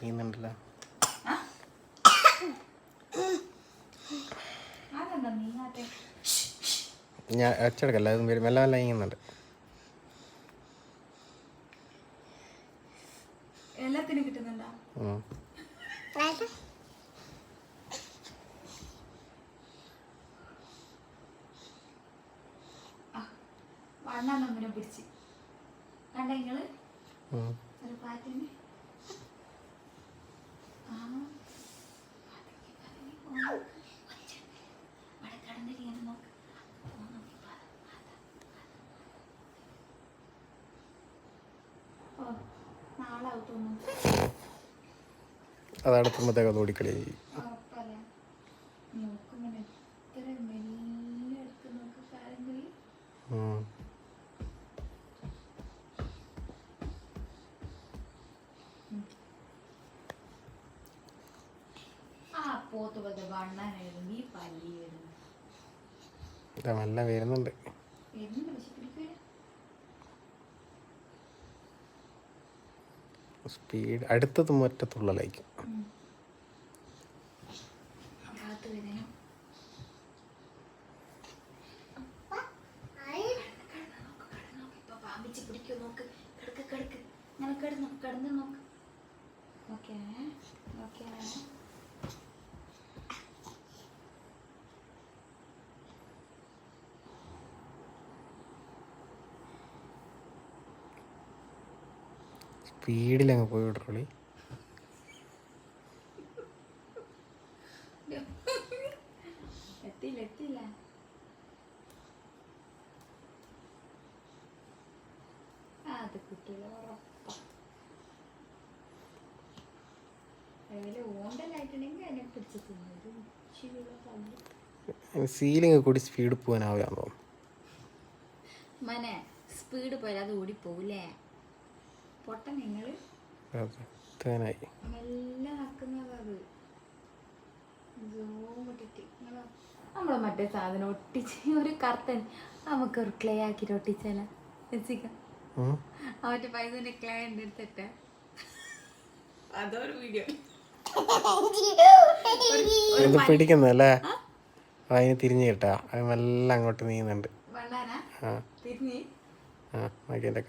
നീന്നുണ്ടല്ലോ. ഞാൻ അച്ചടക്കല്ല, അത് മെല്ലെ മെല്ലെ നീങ്ങുന്നുണ്ട്. എല്ലാത്തിനും കിട്ടുന്നുണ്ടോ? വണ്ണാന്നൊന്നിനെ പിടിച്ച് കണ്ട നിങ്ങള് ഒരു പാറ്റിന് അതടുത്തുമ്പോഴത്തേക്ക് അത് ഓടിക്കളി. നല്ല വരുന്നുണ്ട്. സ്പീഡ് അടുത്തത് ഒറ്റത്തുള്ളലായിരിക്കും. സ്പീഡിലങ്ങ് പോയി വിടറോളി. എത്തിയില്ല അത് കിട്ടില്ല ഉറപ്പാ. ഓണ്ടലായിട്ടുണ്ടെങ്കിൽ അതിനെ പിടിച്ച് തിന്നൊരു സീലിംഗ് കൂടി സ്പീഡ് പോകാനാവുകയാണോ മനെ? സ്പീഡ് പോയാൽ അത് ഓടിപ്പോവില്ലേ പൊട്ട. നിങ്ങള് മെല്ലെ നടക്കുന്നത്. അത് നമ്മള് മറ്റേ സാധനം ഒട്ടിച്ച് ഒരു കർട്ടൻ നമുക്ക് ഒരു ക്ലേ ആക്കിട്ട് ഒട്ടിച്ചാല രസിക്കാം. മറ്റേ പൈസന്റെ ക്ലേ ഉണ്ട് എടുത്തിട്ട് അതൊരു വീഡിയോ പിടിക്കുന്നല്ലേ. അതിന് തിരിഞ്ഞു കിട്ടാ, അത് മെല്ലെ അങ്ങോട്ട് നീങ്ങുന്നുണ്ട്. തിരിഞ്ഞ്